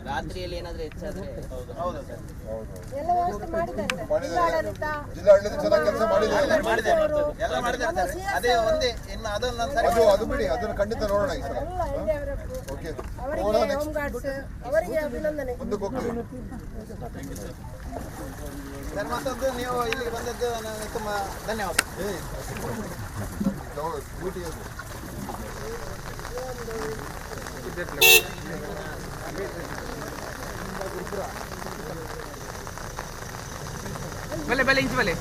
ರಾತ್ರಿಯಲ್ಲಿ ಏನಾದ್ರೂ ಹೆಚ್ಚಾದ್ರೆ ಎಲ್ಲ ವ್ಯವಸ್ಥೆ ಮಾಡಿದ್ದಾರೆ ಜಿಲ್ಲಾಡಳಿತ ಚೆನ್ನಾಗಿ ಕೆಲಸ ಮಾಡಿದೆ. ಅದೇ ಒಂದೇ ಇನ್ನು ಅದು ಬಿಡಿ, ಅದನ್ನು ಖಂಡಿತ ನೋಡೋಣ ಈ ಸಲ. ಓಕೆ, ಹೋಮ್ ಗಾರ್ಡ್ಸ್ ಅವರಿಗೆ ಅಭಿನಂದನೆ. ಮುಂದಕ್ಕೆ ಹೋಗ್ತೀವಿ ಸರ್. ಮತ್ತೊಂದು ನೀವು ಇಲ್ಲಿಗೆ ಬಂದದ್ದು ನನಗೆ ತುಂಬ ಧನ್ಯವಾದ. ಡ್ಯೂಟಿ ಅದು ಬಲೆ ಬಲೆ ಇಂಚು ಬಲೆ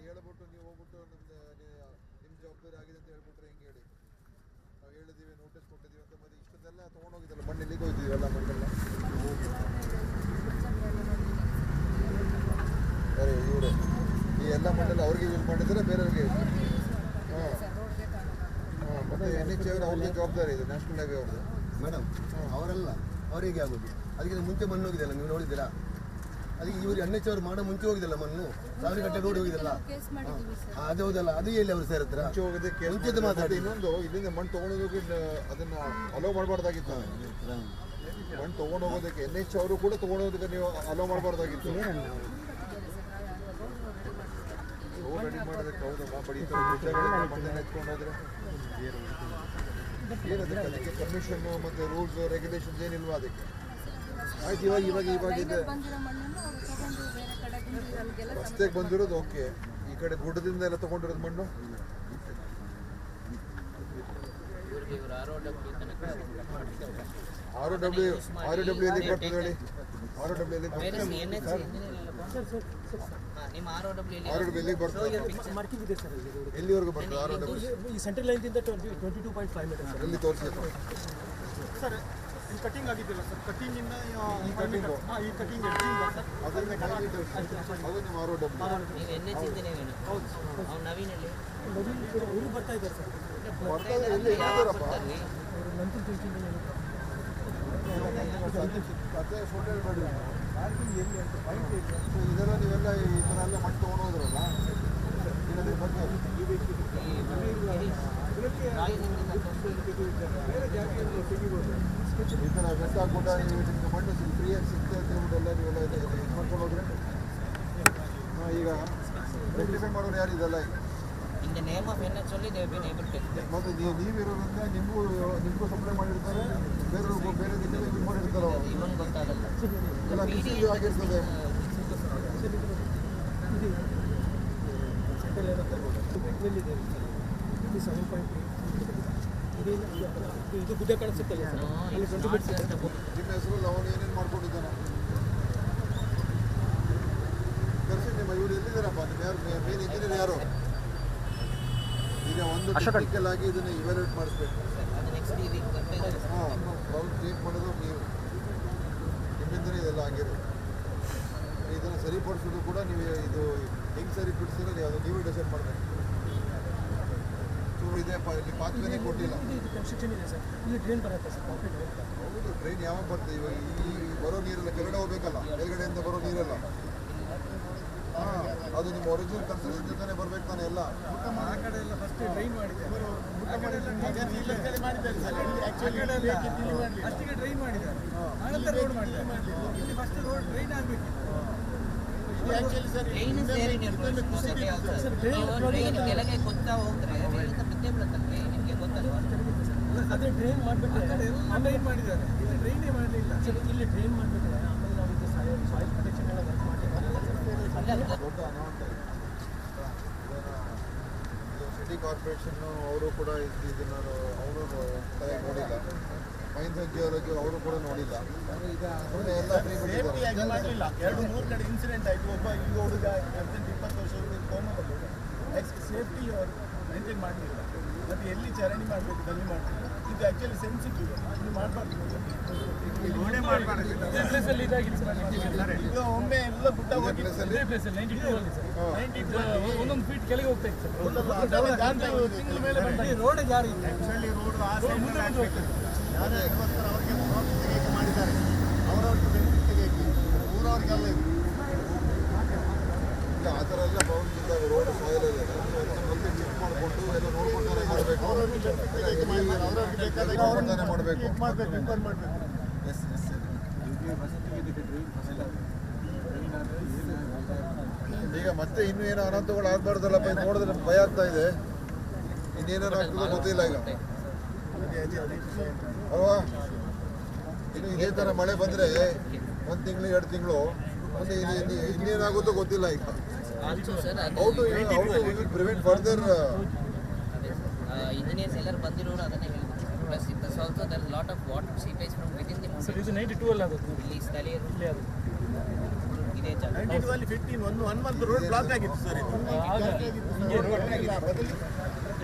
ಹೇಳ್ಬಿಟ್ಟು ನೀವು ಹೋಗ್ಬಿಟ್ಟು ನಿಮ್ಮ ಜವಾಬ್ದಾರಿ ಆಗಿದೆ ಅಂತ ಹೇಳ್ಬಿಟ್ರೆ ಹೆಂಗೆ ಹೇಳಿ? ನಾವು ಹೇಳಿದ್ದೀವಿ, ನೋಟಿಸ್ ಕೊಟ್ಟಿದ್ದೀವಿ ಅಂತ ಮತ್ತೆ ಇಷ್ಟೊಂದೆಲ್ಲ ತೊಗೊಂಡೋಗಿದ್ದಲ್ಲ, ಮಣ್ಣು ಇಲ್ಲಿಗೆ ಹೋಗ್ತೀವಿ ಎಲ್ಲ ಮಣ್ಣೆಲ್ಲ. ಸರಿ, ಇವರು ಈ ಎಲ್ಲ ಮಣ್ಣೆಲ್ಲ ಅವ್ರಿಗೆ ಯೂಸ್ ಮಾಡಿದರೆ ಬೇರೆಯವ್ರಿಗೆ ಹಾಂ ಹಾಂ. ಮತ್ತು NHA ಅವರು ಅವ್ರಿಗೆ ಜವಾಬ್ದಾರಿ ಇದೆ, ನ್ಯಾಷನಲ್ ಹೈವೇ ಅವ್ರದ್ದು ಮೇಡಮ್. ಅವರೆಲ್ಲ ಅವರಿಗೆ ಆಗೋದು. ಅದಕ್ಕಿಂತ ಮುಂಚೆ ಮಣ್ಣು ಹೋಗಿದೆಯಲ್ಲ, ನೀವು ನೋಡಿದ್ದೀರಾ? ಅದಕ್ಕೆ ಇವರು NHA ಅವರು ಮಾಡೋ ಮುಂಚೆ ಹೋಗಿದಲ್ಲ ಮಣ್ಣು, ಸಾವಿರಗಟ್ಟೆ ರೋಡ್ ಹೋಗಿದಲ್ಲ, ಅದು ಹೌದಲ್ಲ, ಅದು ಎಲ್ಲಿ ಅವರು ಸೇರಿದ್ರ ಮುಂಚೆ ಹೋಗೋದಕ್ಕೆ ಮುಂಚೆದು ಮಾತಾಡಿ. ಇನ್ನೊಂದು ಇಲ್ಲಿಂದ ಮಣ್ಣು ತೊಗೊಂಡೋಗಿ ಅದನ್ನ ಅಲೋ ಮಾಡಬಾರ್ದಾಗಿತ್ತು. ಮಣ್ಣು ತೊಗೊಂಡು ಹೋಗೋದಕ್ಕೆ NHA ಅವರು ಕೂಡ ತೊಗೊಂಡೋದಕ್ಕೆ ನೀವು ಅಲೋ ಮಾಡಬಾರ್ದಾಗಿತ್ತು. ರೆಡಿ ಮಾಡೋದಕ್ಕೆ ಹೌದಮ್ಮ, ಬಡಿ ಮಣ್ಣನ್ನು ಎತ್ಕೊಂಡು ಹೋದ್ರೆ ಏನದಕ್ಕೆ? ಅದಕ್ಕೆ ಕಮಿಷನ್ನು ಮತ್ತು ರೂಲ್ಸ್ ರೆಗ್ಯುಲೇಷನ್ಸ್ ಏನಿಲ್ವಾ ಅದಕ್ಕೆ? ಆಯ್ತು, ಇವಾಗ ಇದೆ. ರಸ್ತೆಗೆ ಬಂದಿರೋದು ಓಕೆ, ಈ ಕಡೆ ಗುಡ್ಡದಿಂದ ಎಲ್ಲ ತೊಗೊಂಡಿರೋದು ಮಣ್ಣು ROW ಎಲ್ಲಿಗೆ ಬರ್ತದೆ ಹೇಳಿ? ROW ಎಲ್ಲಿಗೆ ಬರ್ತದೆ? ನಿಮ್ಮ ROW ಇಲ್ಲಿ ROW ಎಲ್ಲಿಗೆ ಬರ್ತದೆ? ಮಾರ್ಕಿಂಗ್ ಇದೆ ಸರ್ ಇಲ್ಲಿ ರೋಡ್. ಎಲ್ಲಿವರೆಗೂ ಬರ್ತದೆ ROW? ಈ ಸೆಂಟ್ರಲ್ ಲೈನ್ ಇಂದ 22.5 ಮೀಟರ್ ಸರ್. ಎಲ್ಲಿ ತೋರಿಸಿ ಸರ್ ಈ ಕಟಿಂಗ್ ಆಗಿದೆಯಲ್ಲ ಸರ್, ಕಟಿಂಗ್ ಇಂದ ಈ ಕಟಿಂಗು ಈ ಕಟಿಂಗ್ ಎಡ್ಜಿಂಗ್ ಸರ್. ಅದರಿಂದ ಅದು ನಿಮ್ಮ ROW. ನೀವು NH ಇಂದ ನೀವೇನು ಅವ್ನು ನವೀನಲ್ಲಿ ಅವರು ಬರ್ತಾ ಇದ್ದಾರೆ ಸರ್. ಬರ್ತದೆ ಎಲ್ಲಿ ಇದ್ದಾರಪ್ಪ? ಅವರು ನಂತರ ತಿಳ್ಕೊಂಡು ಅದೇ ಫೋಟೋ ಹೇಳ್ಬೇಡಿ. ಸೊ ಇದೆಲ್ಲ ನೀವೆಲ್ಲ ಈ ಥರ ಎಲ್ಲ ಮಟ್ಟು ತೊಗೊಂಡೋದ್ರಲ್ಲ ಇದ್ರ ಬಗ್ಗೆ ಈ ಥರ ಬೆಟ್ಟ ಗುಡ್ಡ ನಿಮಗೆ ಮಣ್ಣು ಫ್ರೀಯಾಗಿ ಸಿಗ್ತದೆ ಅಂತ ಹೇಳ್ಬಿಟ್ಟೆಲ್ಲ ನೀವೆಲ್ಲ ಇದು ಮಾಡ್ಕೊಂಡು ಹೋದ್ರೆ ಈಗ ರೆಕ್ಟಿಫೈ ಮಾಡೋರು ಯಾರು ಇದೆಲ್ಲ ಈಗ In the name of NH only they have been able to take. ಮತ್ತು ನೀವಿರೋದ್ರಿಂದ ನಿಮಗೂ ಸಪ್ಲೈ ಮಾಡಿರ್ತಾರೆ, ಬೇರೆ ದಿನ ಇದು ಮಾಡಿರ್ತಾರೆ ಅವರು ಇವನ್ ಗೊತ್ತಾಗಲ್ಲ. ಎಲ್ಲ ಮಿಸ್ಯೂಸ್ ಆಗಿರ್ತದೆ. ಸೆಂಟ್ರಲ್ ಲೈನ್ ಅಂತ ಮೆಟ್ನಲ್ಲಿದೆ ಇದು 7.8 ಇದು ಗುಡ್ಡ ಕಾಣಿಸುತ್ತಲ್ಲ ಸರ್, ಅಲ್ಲಿ 20 ಮೀಟರ್ ಇದೆ. ನಿಮ್ಮ ಹೆಸರು ಅವನು ಏನೇನು ಮಾಡ್ಕೊಂಡಿದ್ದಾನೆ ಕರೆಸಿ. ನಿಮ್ಮ ಇವರು ಎಲ್ಲಿದ್ದಾರಪ್ಪ? ನಿಮ್ಮ ಯಾರು ಮೇನ್ ಇಂಜಿನಿಯರ್ ಯಾರು? ಈಗ ಒಂದು ಟೆಕ್ನಿಕಲ್ ಆಗಿ ಇದನ್ನು ಇವ್ಯಾಲ್ಯೂಯೇಟ್ ಮಾಡಿಸ್ಬೇಕು. ಅದು ನೆಕ್ಸ್ಟ್ ವೀಕ್ ಬರ್ತಾ ಇದೆ. ಹಾಂ, ಪ್ರಾಬ್ಲಮ್ ಕ್ರಿಯೇಟ್ ಮಾಡೋದು ನೀವು, ನಿಮ್ಮಿಂದಲೇ ಇದೆಲ್ಲ ಆಗಿರೋದು. ಇದನ್ನು ಸರಿಪಡಿಸೋದು ಕೂಡ ನೀವು ಇದು ಹೆಂಗೆ ಸರಿಪಡಿಸಿದ್ರೆ ನೀವು ಅದು ನೀವೇ ಡಿಸೈಡ್ ಮಾಡಬೇಕು. ಸೊ ಇದೆಯಪ್ಪ, ಇಲ್ಲಿ ಪಾತ್ವೇನೇ ಕೊಟ್ಟಿಲ್ಲ. ಇದು ಕನ್ಸ್ಟ್ರಕ್ಷನ್ ಇದೆ ಸರ್, ಇಲ್ಲಿ ಡ್ರೈನ್ ಬರುತ್ತೆ ಸರ್, ಕಾಂಕ್ರೀಟ್ ಡ್ರೈನ್. ಹೌದು, ಟ್ರೈನ್ ಯಾವಾಗ ಬರ್ತದೆ? ಇವಾಗ ಈ ಬರೋ ನೀರೆಲ್ಲ ಕೆಳಗಡೆ ಹೋಗ್ಬೇಕಲ್ಲ, ಮೇಲ್ಗಡೆಯಿಂದ ಬರೋ ನೀರೆಲ್ಲ. ಹಾಂ, ಅದು ನಿಮ್ಮ ಒರಿಜಿನಲ್ ಕನ್ಸ್ಟ್ರಕ್ಷನ್ ಜೊತೆ ಬರ್ಬೇಕು ತಾನೆ ಎಲ್ಲ. ಆ ಕಡೆ ಎಲ್ಲ ಫಸ್ಟ್ ಡ್ರೈನ್ ಮಾಡಿದ್ದಾರೆ, ಅಷ್ಟಿಗೆ ಡ್ರೈನ್ ಮಾಡಿದ್ದಾರೆ, ಆನಂತರ ರೋಡ್ ಮಾಡಿದ್ದಾರೆ. ಇಲ್ಲಿ ಫಸ್ಟ್ ರೋಡ್ ಡ್ರೈನ್ ಆಗಬೇಕು. Train is there in your procedure also. ನೀವು train ಕೆಳಗೆ ಗೊತ್ತಾ ಹೋದ್ರೆ ಮೇಲಿಂದ ಬಿದ್ದೇ ಬೀಳುತ್ತಲ್ವೇ, ನಿಮಗೆ ಗೊತ್ತಲ್ವಾ? ಅದೇ ಡ್ರೈನ್ ಮಾಡಬೇಕಾದ್ರೆ ಎಲ್ಲ ಡ್ರೈನ್ ಮಾಡಿದ್ದಾರೆ, ಇಲ್ಲಿ ಡ್ರೈನೇ ಮಾಡಲಿಲ್ಲ ಸರ್. ಇಲ್ಲಿ ಡ್ರೈನ್ ಮಾಡಬೇಕಾದ್ರೆ ಆಮೇಲೆ ನಾವು ಇದು ಸಾಯಿಲ್ ಪ್ರೊಟೆಕ್ಷನ್ ಎಲ್ಲ ವರ್ಕ್ ಮಾಡಿದ್ದಾರೆ. ದೊಡ್ಡ ಅನಾಹುತ ಇದೆ. ಸಿಟಿ ಕಾರ್ಪೊರೇಷನ್ನು ಅವರು ಕೂಡ ಇದನ್ನು ಅವರು ಸರಿಯಾಗಿ ನೋಡಿಲ್ಲ. ಮೈನ್ಸ್ ಜಿಯಾಲಜಿ ಅವರು ಕೂಡ ನೋಡಿಲ್ಲ. ಸುಮ್ಮನೆ ಎಲ್ಲ ಫ್ರೀ ಬಿಟ್ಟಿದ್ದಾರೆ. ಮಾಡಲಿಲ್ಲ. 2-3 ಕಡೆ ಇನ್ಸಿಡೆಂಟ್ ಆಯಿತು. ಒಬ್ಬ ಈಗ ಹುಡುಗ 20 ವರ್ಷದ ಕೋಮ ಬಂದು ಸೇಫ್ಟಿ ಅವರು ಮೇಂಟೈನ್ ಮಾಡಲಿಲ್ಲ. ಮತ್ತು ಎಲ್ಲಿ ಚರಂಡಿ ಮಾಡಬೇಕು ಅಲ್ಲಿ ಮಾಡಲಿಲ್ಲ. ಇದು ಆ್ಯಕ್ಚುಲಿ ಸೆನ್ಸಿಟಿವ್, ಇದು ಮಾಡಬಾರ್ದು. ಈಗ ಒಮ್ಮೆ ಎಲ್ಲ ಗುಡ್ಡ ಹೋಗಿ ಒಂದೊಂದು ಫೀಟ್ ಕೆಳಗೆ ಹೋಗ್ತಾ ಇತ್ತು ತಿಂಗಳ ಮೇಲೆ ಬಂದ ರೋಡ್ ಜಾರಿ ಇಲ್ಲ. ಆ್ಯಕ್ಚುಲಿ ರೋಡ್ ಆ ಸೈಡ್ ಯಾರೇ ಅವರಿಗೆ ಪ್ರಾಫಿಟ್ ತೆಗೆಯಕ್ಕೆ ಮಾಡಿದ್ದಾರೆ, ಅವರವ್ರಿಗೆ ಬೆನಿಫಿಟ್ ತೆಗೆಯಕ್ಕೆ ಊರವ್ರಿಗೆಲ್ಲ ಇದು ಇಲ್ಲ. ಆ ಥರ ಎಲ್ಲ ಪ್ರಾಬ್ಲಮ್ ಇದ್ದಾಗ ರೋಡ್ ಸಾಯಿಲ್ ಇದೆ, ಮತ್ತೆ ಚೆಕ್ ಮಾಡಿಕೊಂಡು ಎಲ್ಲ ನೋಡ್ಕೊಳ್ತಾನೆ ಮಾಡಬೇಕು. ಮಾಡಬೇಕು ಇಂಕ್ವೈರ್ ಮಾಡಬೇಕು. ಈಗ ಮತ್ತೆ ಇನ್ನೂ ಏನೋ ಅನಂತಗಳು ಆಗ್ಬಾರ್ದಲ್ಲಪ್ಪ. ಇದು ನೋಡಿದ್ರೆ ನಮ್ಗೆ ಭಯ ಆಗ್ತಾ ಇದೆ. ಇನ್ನೇನೇನು ಆಗ್ತದೋ ಗೊತ್ತಿಲ್ಲ ಈಗ, ಅಲ್ವಾ? ಇನ್ನು ಇದೇ ಥರ ಮಳೆ ಬಂದರೆ 1 ತಿಂಗಳು 2 ತಿಂಗಳು ಮುಂದೆ ಇನ್ನೇನಾಗುತ್ತೋ ಗೊತ್ತಿಲ್ಲ ಈಗ. Also sir, how to prevent further. Engineers ಎಲ್ಲರೂ ಬಂದಿರೋರು ಅದನ್ನೇ ಹೇಳ್ತಾರೆ. Plus it is also there lot of water seepage from within the sir ಇದು 92 ಅಲ್ಲಿ ಆಗುತ್ತೆ ಇಲ್ಲಿ ಸ್ಥಳೀಯರು ಇಲ್ಲಿ ಅದು ಇದೇ ಜಾಗ 92 ಅಲ್ಲಿ 15 1 ಮಂತ್ ರೋಡ್ ಬ್ಲಾಕ್ ಆಗಿತ್ತು ಸರ್. ಇದು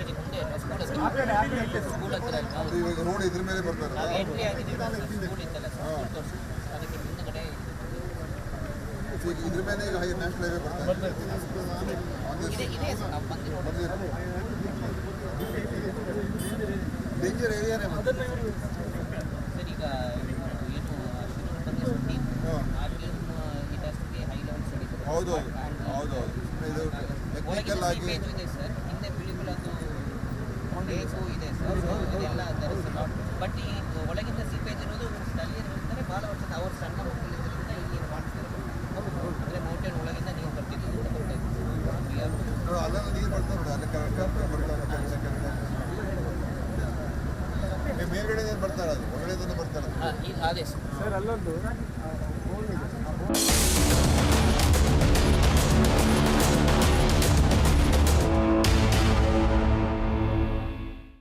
ಇಲ್ಲಿ ಮುಂದೆ ಸ್ಕೂಲ್ ಹತ್ರ ಅದು ಇವಾಗ ರೋಡ್ ಇದ್ರ ಮೇಲೆ ಬರ್ತಾರೆ. ನಾವು ಎಂಟ್ರಿ ಆಗಿದ್ದೀವಿ, ಸ್ಕೂಲ್ ಇತ್ತಲ್ಲ ಸರ್, ಅದಕ್ಕೆ ಮುಂದಗಡೆ ಈಗ ಇದ್ರ ಮೇಲೆ ಈಗ ನ್ಯಾಷನಲ್ ಹೈವೇ ಬರ್ತಾರೆ. ಇದೆ ಸರ್, ನಾವು ಬಂದಿರೋದು ಡೇಂಜರ್ ಏರಿಯಾನೇ ಮತ್ತೆ. ಸರ್. ಈಗ ಏನು ಬಂದು ಆ team it has to be high level study. ಹೌದು ಹೌದು ಹೌದು. ಇದು ಟೆಕ್ನಿಕಲ್ ಆಗಿ ಇದೆ ಸರ್, ಹಿಂದೆ ಬಿಳಿಗುಳದ್ದು ಲೇಕು ಇದೆ ಸರ್, ಇದೆಲ್ಲ ಬಟ್ ಈ ಒಳಗಿಂದ ಸೀಪೇಜ್ ಇರೋದು ಸ್ಥಳೀಯರು ಇರ್ತಾರೆ ಭಾಳ ವರ್ಷದ. ಅವ್ರು ಸಣ್ಣ ಮಕ್ಕಳಿದ್ದರಿಂದ ಇಲ್ಲಿ ಮಾಡ್ತಾರೆ. ಅಂದರೆ ಮೌಂಟೇನ್ ಒಳಗಿಂದ ನೀರು ಬರ್ತಿದ್ದು ಬರ್ತಾ ಇತ್ತು. ಅಲ್ಲೆಲ್ಲ ನೀರು ಬರ್ತಾರೆ ನೋಡಿ, ಅಲ್ಲಿ ಬರ್ತಾರೆ. ಮೇಲ್ಗಡೆ ಬರ್ತಾರೆ, ಅದು ಒಳಗಡೆ ಬರ್ತಾರೆ. ಅದೇ ಸರ್ ಅಲ್ಲೊಂದು